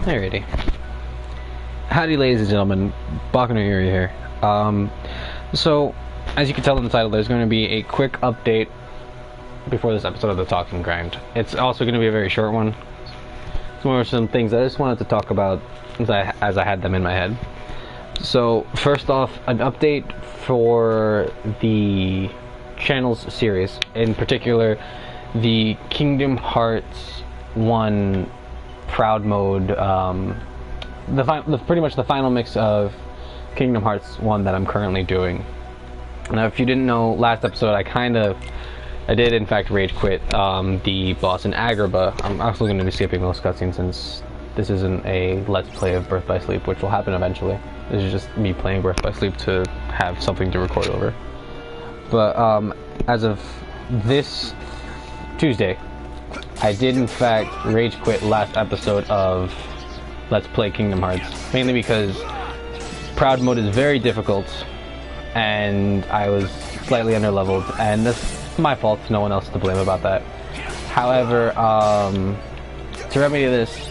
Alrighty. Howdy, ladies and gentlemen. Bakano here. So, as you can tell in the title, there's going to be a quick update before this episode of the Talking Grind. It's also going to be a very short one. It's more of some things I just wanted to talk about as I had them in my head. So, first off, an update for the channel's series, in particular, the Kingdom Hearts 1 Proud Mode, pretty much the final mix of Kingdom Hearts 1 that I'm currently doing. Now, if you didn't know, last episode I did in fact rage quit the boss in Agrabah. I'm also going to be skipping those cutscenes since this isn't a Let's Play of Birth by Sleep, which will happen eventually. This is just me playing Birth by Sleep to have something to record over. But as of this Tuesday, I did in fact rage quit last episode of Let's Play Kingdom Hearts, mainly because Proud Mode is very difficult and I was slightly underleveled, and that's my fault, no one else to blame about that. However, to remedy this,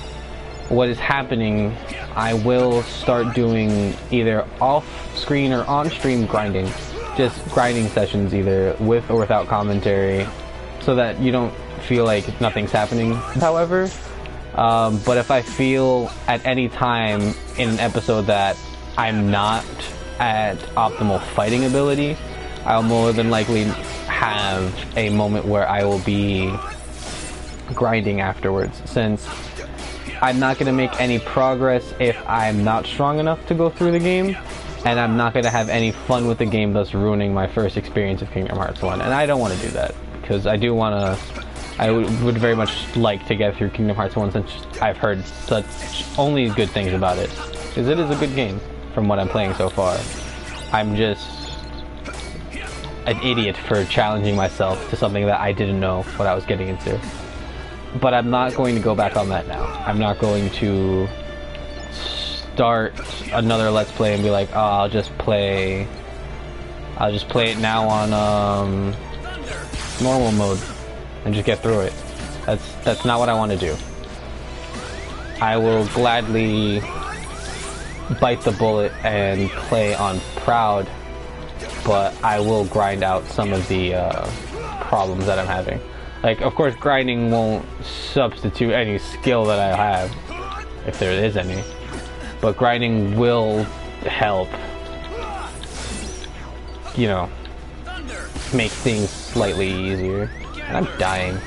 what is happening, I will start doing either off-screen or on-stream grinding, just grinding sessions either with or without commentary, so that you don't feel like nothing's happening. However, but if I feel at any time in an episode that I'm not at optimal fighting ability, I'll more than likely have a moment where I will be grinding afterwards, since I'm not going to make any progress if I'm not strong enough to go through the game, and I'm not going to have any fun with the game, thus ruining my first experience of Kingdom Hearts 1, and I don't want to do that, because I would very much like to get through Kingdom Hearts 1, since I've heard such only good things about it, because it is a good game from what I'm playing so far. I'm just an idiot for challenging myself to something that I didn't know what I was getting into. But I'm not going to go back on that now. I'm not going to start another Let's Play and be like, oh, I'll just play it now on normal mode and just get through it. That's not what I want to do. I will gladly bite the bullet and play on Proud, but I will grind out some of the problems that I'm having. Like, of course, grinding won't substitute any skill that I have, if there is any, but grinding will help, you know, make things slightly easier. And I'm dying.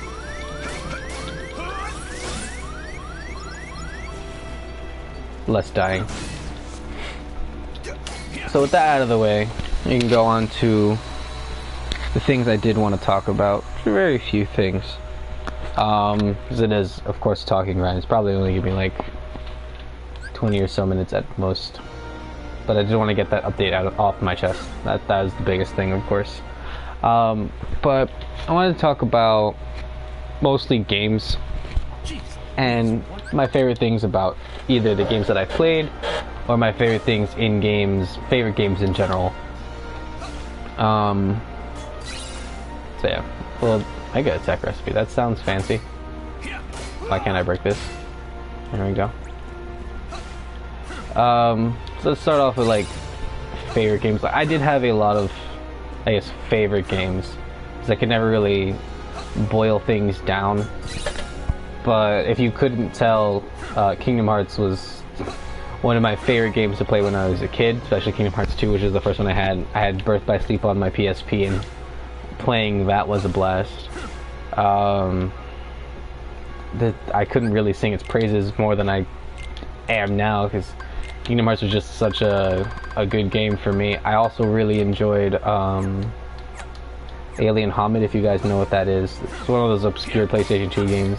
Less dying. So with that out of the way, you can go on to the things I did want to talk about. Very few things. Because it is, of course, Talking Grind. It's probably only going to be like 20 or so minutes at most. But I did want to get that update off my chest. That is the biggest thing, of course. But I wanted to talk about mostly games and my favorite things about either the games that I played or my favorite things in games, favorite games in general. So yeah, well, I got a tech recipe. That sounds fancy. Why can't I break this? There we go. So let's start off with like favorite games. I did have a lot of, I guess, favorite games, because I could never really boil things down. But if you couldn't tell, Kingdom Hearts was one of my favorite games to play when I was a kid, especially Kingdom Hearts 2, which is the first one I had. I had Birth by Sleep on my PSP, and playing that was a blast. I couldn't really sing its praises more than I am now, because Kingdom Hearts was just such a good game for me. I also really enjoyed Alien Hominid, if you guys know what that is. It's one of those obscure PlayStation 2 games.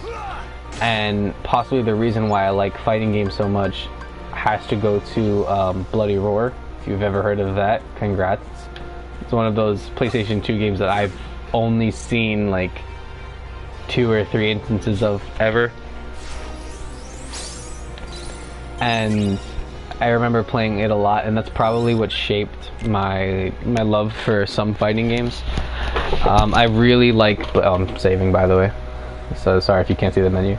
And possibly the reason why I like fighting games so much has to go to Bloody Roar. If you've ever heard of that, congrats. It's one of those PlayStation 2 games that I've only seen like 2 or 3 instances of ever. And I remember playing it a lot, and that's probably what shaped my love for some fighting games. I really like, I'm saving, by the way, so sorry if you can't see the menu.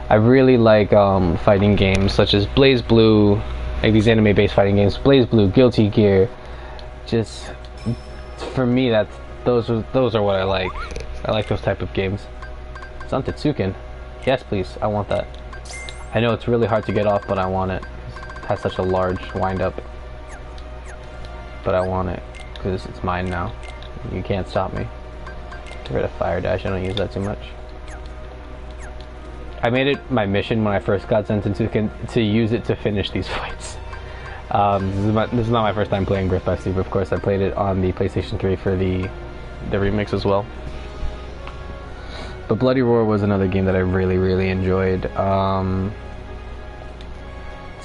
I really like fighting games such as Blaze Blue, like these anime-based fighting games. Blaze Blue, Guilty Gear. Just for me, those are what I like. I like those type of games. Santetsuken. Yes, please. I want that. I know it's really hard to get off, but I want it. It has such a large wind-up. But I want it, because it's mine now. You can't stop me. Get rid of Fire Dash. I don't use that too much. I made it my mission when I first got Santetsuken to use it to finish these fights. This is not my first time playing Birth by Sleep. Of course, I played it on the PlayStation 3 for the remix as well. But Bloody Roar was another game that I really enjoyed.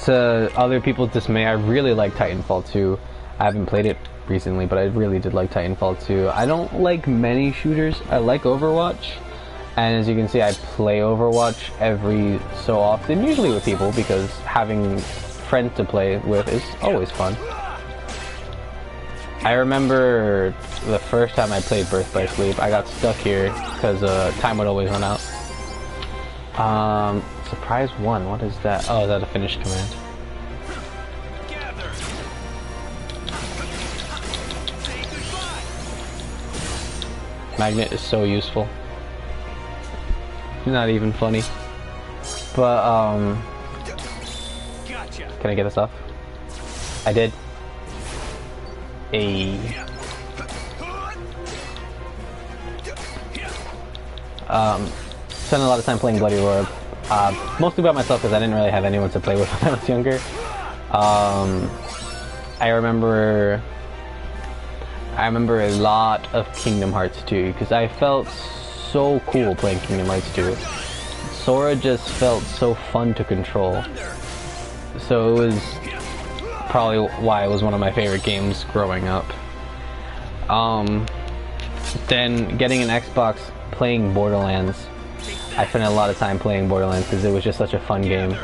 To other people's dismay, I really like Titanfall 2. I haven't played it recently, but I really did like Titanfall 2. I don't like many shooters. I like Overwatch. And as you can see, I play Overwatch every so often, usually with people, because having friends to play with is always fun. I remember the first time I played Birth by Sleep, I got stuck here because time would always run out. Surprise 1, what is that? Oh, is that a finish command? Magnet is so useful. Not even funny. But, can I get this off? I did. Spent a lot of time playing Bloody Roar. Mostly by myself because I didn't really have anyone to play with when I was younger. I remember a lot of Kingdom Hearts 2 because I felt so cool playing Kingdom Hearts 2. Sora just felt so fun to control. So it was probably why it was one of my favorite games growing up. Then getting an Xbox, playing Borderlands. I spent a lot of time playing Borderlands because it was just such a fun game.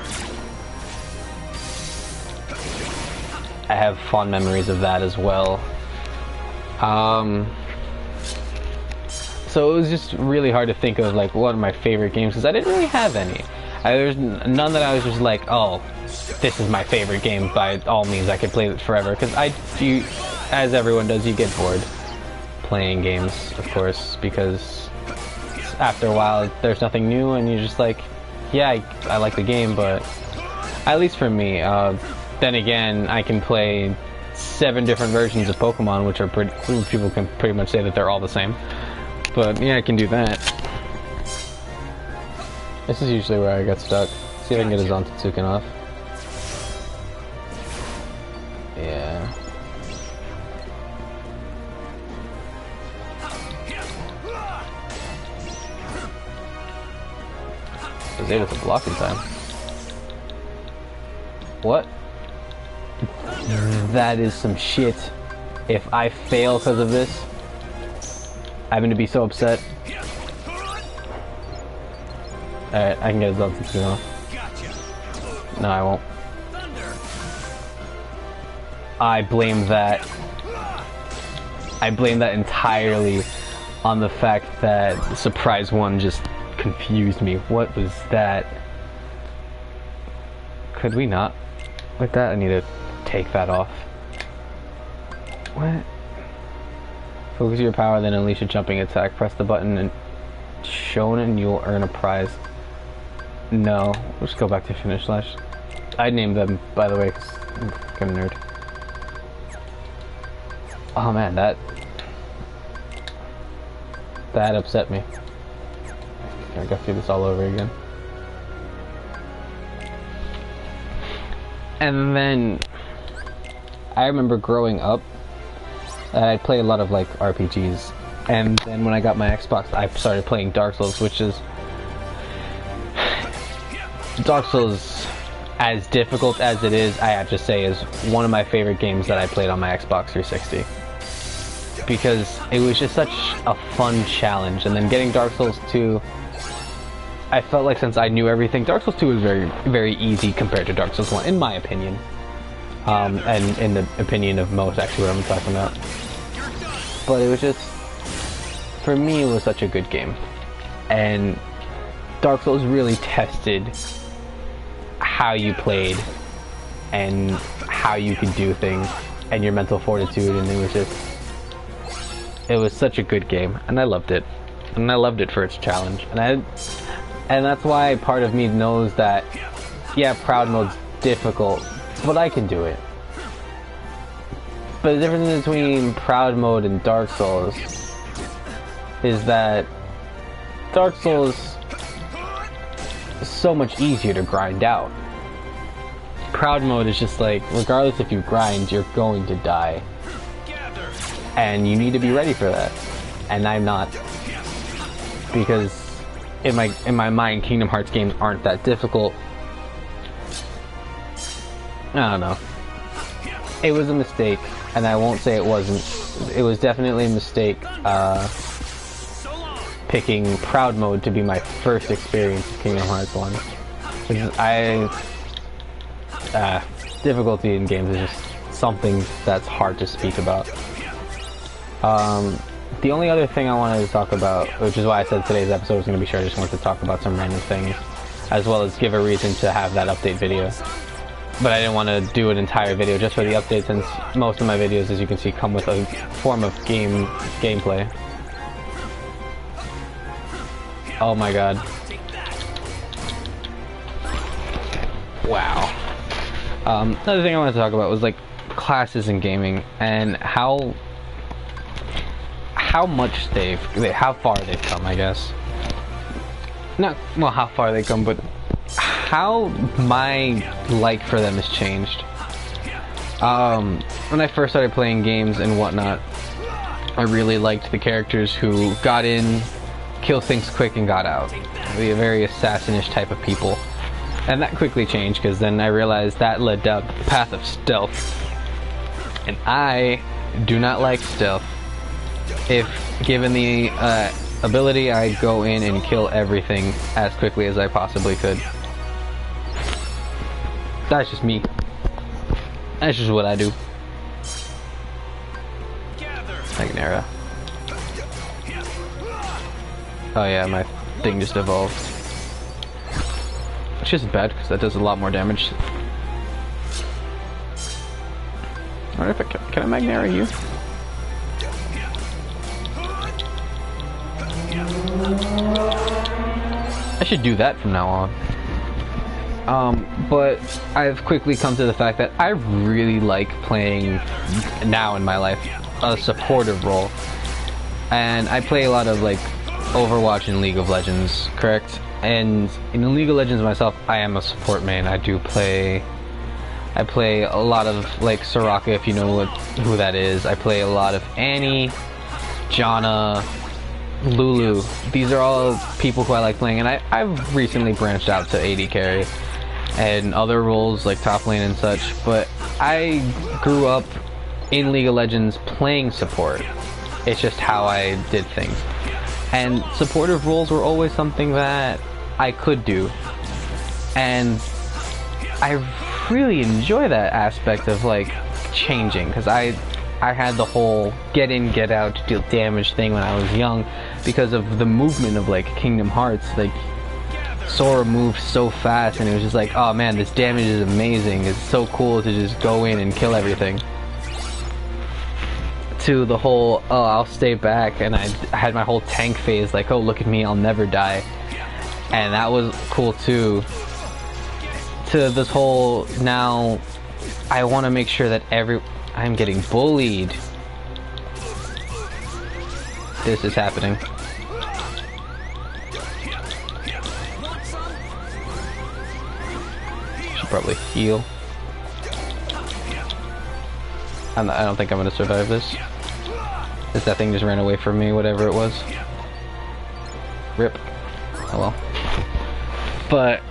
I have fond memories of that as well. So it was just really hard to think of like what are my favorite games because I didn't really have any. There's none that I was just like, oh, this is my favorite game by all means. I could play it forever because as everyone does, you get bored playing games, of course, because after a while there's nothing new and you're just like, yeah, I like the game, but at least for me. Then again, I can play 7 different versions of Pokemon, which are pretty cool. People can pretty much say that they're all the same. But yeah, I can do that. This is usually where I get stuck. See if I can get his Zantetsuken off. Yeah. I was able to block in time. What? That is some shit. If I fail because of this, I'm gonna be so upset. Alright, I can get his Zantetsuken off. No, I won't. I blame that. I blame that entirely on the fact that Surprise 1 just confused me. What was that? Could we not? Like that? I need to take that off. What? Focus your power, then unleash a jumping attack. Press the button and shown and you'll earn a prize. No, we'll just go back to Finish Slash. I named them, by the way, because I'm a fucking nerd. Oh man, that upset me. I gotta do this all over again. And then I remember growing up, I played a lot of like RPGs, and then when I got my Xbox, I started playing Dark Souls, which is Dark Souls, as difficult as it is, I have to say, is one of my favorite games that I played on my Xbox 360. Because it was just such a fun challenge, and then getting Dark Souls 2, I felt like since I knew everything, Dark Souls 2 was very easy compared to Dark Souls 1, in my opinion. And in the opinion of most, actually, what I'm talking about. But it was just, for me, it was such a good game. And Dark Souls really tested how you played and how you could do things and your mental fortitude, and it was such a good game, and I loved it. And I loved it for its challenge. And that's why part of me knows that, yeah, Proud Mode's difficult, but I can do it. But the difference between Proud Mode and Dark Souls is that Dark Souls is so much easier to grind out. Proud Mode is just like, regardless if you grind, you're going to die. And you need to be ready for that. And I'm not. Because in my mind, Kingdom Hearts games aren't that difficult. I don't know. It was a mistake, and I won't say it wasn't. It was definitely a mistake picking Proud Mode to be my first experience of Kingdom Hearts 1. Difficulty in games is just something that's hard to speak about. The only other thing I wanted to talk about, which is why I said today's episode was going to be short, I just wanted to talk about some random things, as well as give a reason to have that update video. But I didn't want to do an entire video just for the update, since most of my videos, as you can see, come with a form of gameplay. Oh my god. Wow. Another thing I wanted to talk about was like classes in gaming and how far they've come, I guess. Not well how far they come, but how my like for them has changed. When I first started playing games and whatnot, I really liked the characters who got in, killed things quick, and got out. The very assassin-ish type of people. And that quickly changed, because then I realized that led down the path of stealth. And I do not like stealth. If given the ability, I'd go in and kill everything as quickly as I possibly could. That's just me. That's just what I do. Magnera. Oh yeah, my thing just evolved. Which isn't bad, because that does a lot more damage. I wonder if can I Magnera you? I should do that from now on. But I've quickly come to the fact that I really like playing, now in my life, a supportive role. And I play a lot of like Overwatch and League of Legends, correct? And in League of Legends myself, I am a support main. I play a lot of like Soraka, if you know who that is. I play a lot of Annie, Janna, Lulu. These are all people who I like playing, and I've recently branched out to AD carry and other roles like top lane and such, but I grew up in League of Legends playing support. It's just how I did things. And supportive roles were always something that I could do. And I really enjoy that aspect of like changing, because I had the whole get in, get out to deal damage thing when I was young, because of the movement of like Kingdom Hearts. Like Sora moves so fast, and it was just like, oh man, this damage is amazing. It's so cool to just go in and kill everything. To the whole, oh, I'll stay back, and I had my whole tank phase, like, oh, look at me, I'll never die. And that was cool too. To this whole, now I want to make sure that I'm getting bullied. This is happening. Should probably heal. I don't think I'm gonna survive this. That thing just ran away from me, whatever it was. Rip. Oh well. But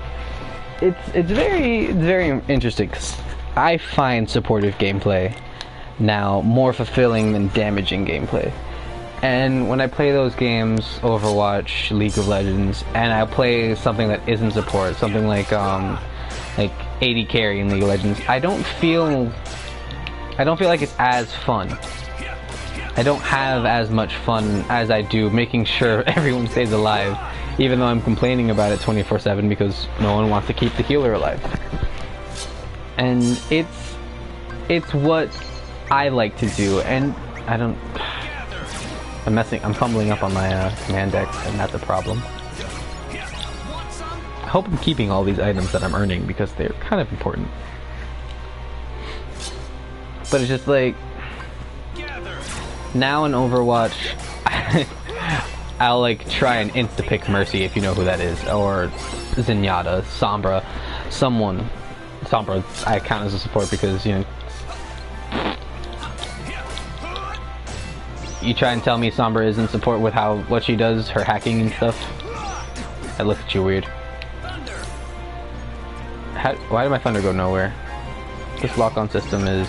it's very interesting, because I find supportive gameplay now more fulfilling than damaging gameplay. And when I play those games, Overwatch, League of Legends, and I play something that isn't support, something like AD carry in League of Legends, I don't feel like it's as fun. I don't have as much fun as I do making sure everyone stays alive Even though I'm complaining about it 24/7 because no one wants to keep the healer alive. And it's what I like to do, and I don't... I'm fumbling up on my command deck, and that's a problem. I hope I'm keeping all these items that I'm earning because they're kind of important. But it's just like... Now in Overwatch, I'll like try and insta-pick Mercy if you know who that is, or Zenyatta, Sombra, someone. Sombra I count as a support because, you know, you try and tell me Sombra isn't support with what she does, her hacking and stuff. I look at you weird. Why did my thunder go nowhere? This lock-on system is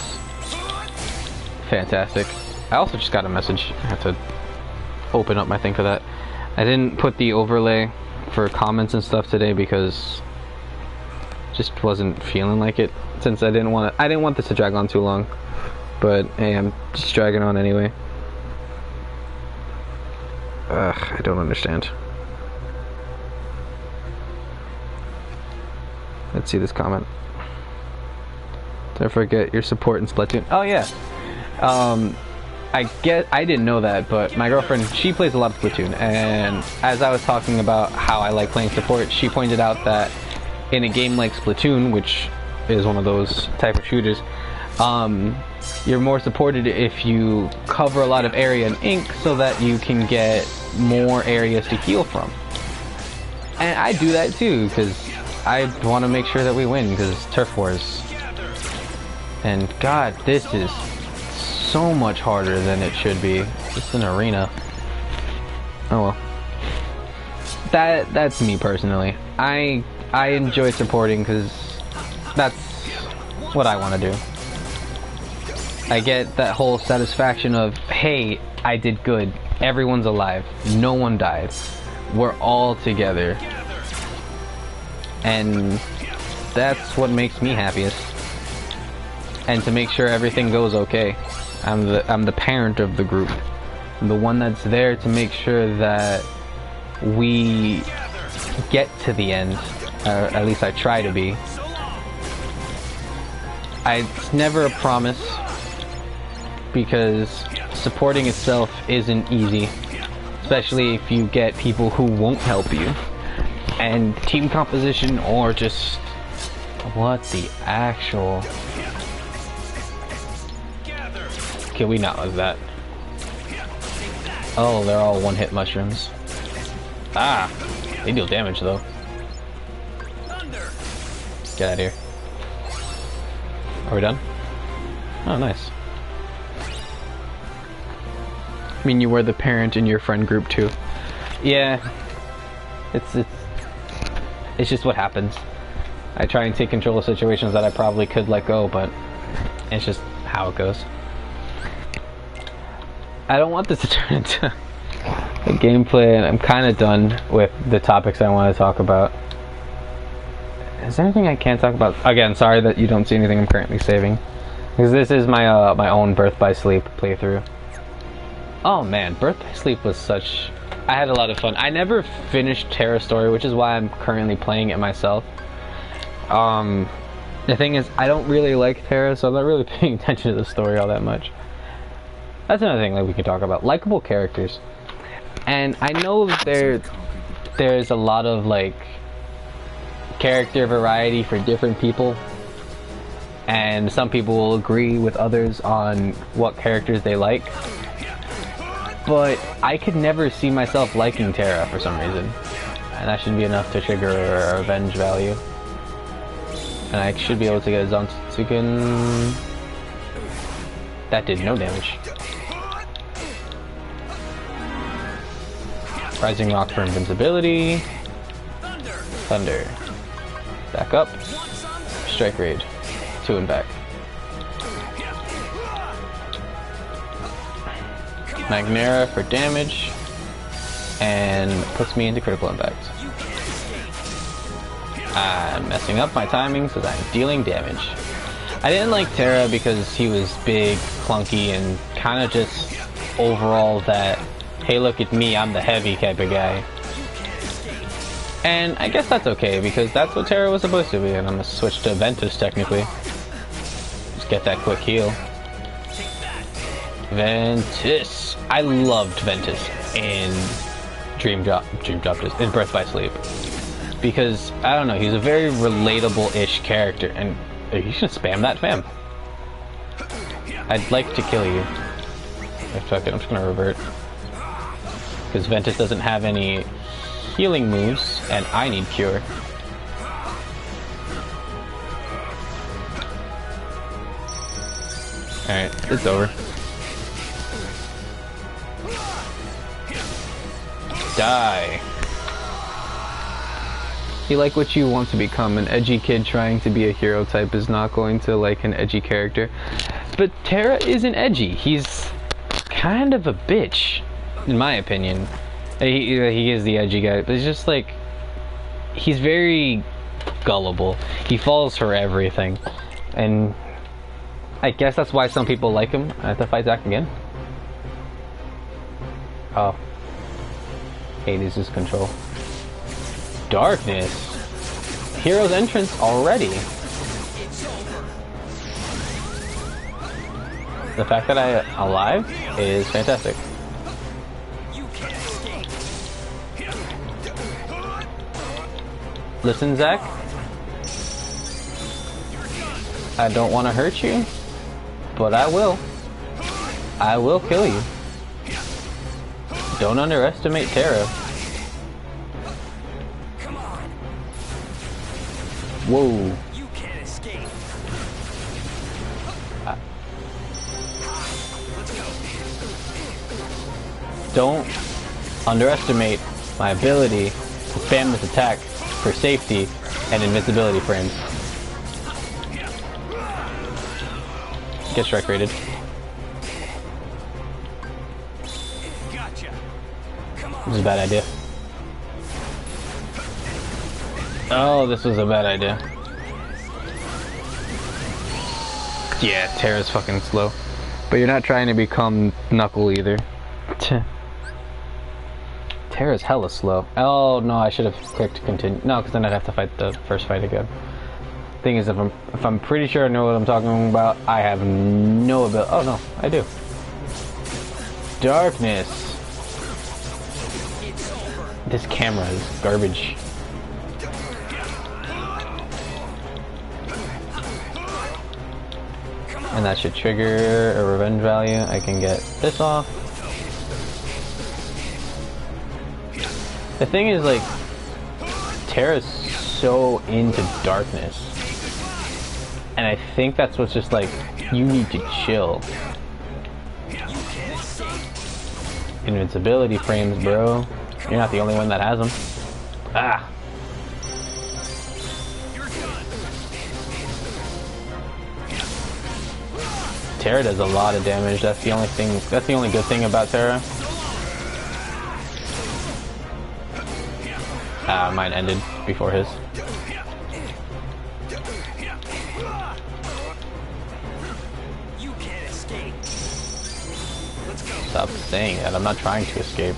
fantastic. I also just got a message. I have to open up my thing for that. I didn't put the overlay for comments and stuff today because just wasn't feeling like it, since I didn't want this to drag on too long. But hey, I'm just dragging on anyway. I don't understand. Let's see this comment. Did I forget your support in Splatoon? Oh yeah. I didn't know that, but my girlfriend, she plays a lot of Splatoon, and as I was talking about how I like playing support, she pointed out that in a game like Splatoon, which is one of those type of shooters, you're more supported if you cover a lot of area in ink so that you can get more areas to heal from. And I do that too, because I want to make sure that we win, because turf wars. And god, this is so much harder than it should be. It's an arena. Oh well. That's me personally. I enjoy supporting because that's what I want to do. I get that whole satisfaction of, hey, I did good. Everyone's alive. No one died. We're all together. And that's what makes me happiest. And to make sure everything goes okay. I'm the parent of the group. I'm the one that's there to make sure that we get to the end. At least I try to be. It's never a promise, because supporting itself isn't easy, especially if you get people who won't help you. And team composition, or just what the actual... Can we not lose that? Oh, they're all one-hit mushrooms. Ah, they deal damage though. Get out of here. Are we done? Oh, nice. I mean, you were the parent in your friend group too. Yeah, it's just what happens. I try and take control of situations that I probably could let go, but it's just how it goes. I don't want this to turn into a gameplay, and I'm kind of done with the topics I want to talk about. Is there anything I can't talk about? Again, sorry that you don't see anything I'm currently saving, because this is my my own Birth by Sleep playthrough. Oh man, Birth by Sleep was such... I had a lot of fun. I never finished Terra's story, which is why I'm currently playing it myself. The thing is, I don't really like Terra, so I'm not really paying attention to the story all that much. That's another thing that we can talk about. Likeable characters. And I know there's a lot of like character variety for different people, and some people will agree with others on what characters they like, but I could never see myself liking Terra for some reason, and that should be enough to trigger a revenge value. And I should be able to get a Zantetsuken. That did no damage. Rising Rock for invincibility. Thunder. Back up. Strike Raid. 2 and back. Magnera for damage. And puts me into critical impact. I'm messing up my timings because I'm dealing damage. I didn't like Terra because he was big, clunky, and kind of just overall that, hey look at me, I'm the heavy type of guy. And I guess that's okay, because that's what Terra was supposed to be, and I'm gonna switch to Ventus, technically. Just get that quick heal. Ventus! I loved Ventus in in Birth by Sleep. Because, I don't know, he's a very relatable-ish character, and you should spam that, fam. I'd like to kill you. Fuck it, I'm just gonna revert. Because Ventus doesn't have any healing moves, and I need cure. Alright, it's over. Die. You like what you want to become. An edgy kid trying to be a hero type is not going to like an edgy character. But Terra isn't edgy. He's kind of a bitch, in my opinion. He is the edgy guy, but it's just like, he's very gullible. He falls for everything. And I guess that's why some people like him. I have to fight Zack again. Oh. Hey, this is control. Darkness. Hero's entrance already. The fact that I'm alive is fantastic. Listen, Zack. I don't want to hurt you, but I will. I will kill you. Don't underestimate Terra. Whoa. You can't escape. Don't underestimate my ability to spam this attack for safety and invincibility frames. Get strike rated. This is a bad idea. Oh, this was a bad idea. Yeah, Terra's fucking slow. But you're not trying to become Knuckle either. Terra's hella slow. Oh no, I should have clicked continue. No, because then I'd have to fight the first fight again. Thing is, if I'm pretty sure I know what I'm talking about, I have no ability. Oh no, I do. Darkness. This camera is garbage. And that should trigger a revenge value. I can get this off. The thing is, like, Terra's so into darkness. And I think that's what's just like, you need to chill. Invincibility frames, bro. You're not the only one that has them. Ah. Terra does a lot of damage. That's the only thing. That's the only good thing about Terra. Ah, mine ended before his. Stop saying that. I'm not trying to escape.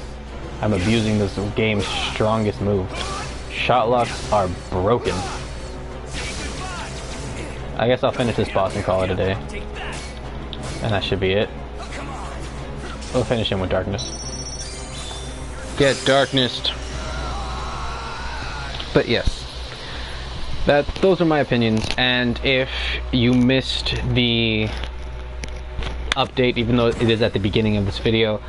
I'm abusing this game's strongest move. Shot locks are broken. I guess I'll finish this boss and call it a day. And that should be it. We'll finish him with darkness. Get darknessed. But yes, those are my opinions. And if you missed the update, even though it is at the beginning of this video,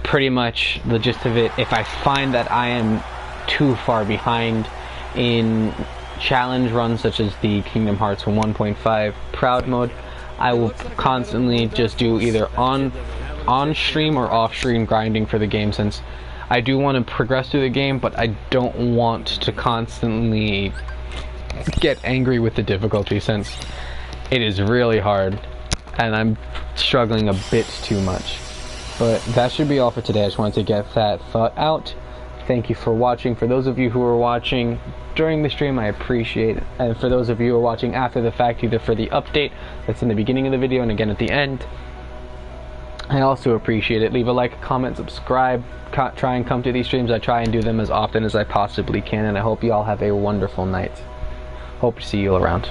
pretty much the gist of it, if I find that I am too far behind in challenge runs such as the Kingdom Hearts 1.5 Proud mode, I will constantly just do either on stream or off stream grinding for the game, since I do want to progress through the game, but I don't want to constantly get angry with the difficulty, since it is really hard and I'm struggling a bit too much. But that should be all for today. I just wanted to get that thought out. Thank you for watching. For those of you who are watching during the stream, I appreciate it. And for those of you who are watching after the fact, either for the update that's in the beginning of the video and again at the end, I also appreciate it. Leave a like, comment, subscribe, try and come to these streams. I try and do them as often as I possibly can, and I hope you all have a wonderful night. Hope to see you all around.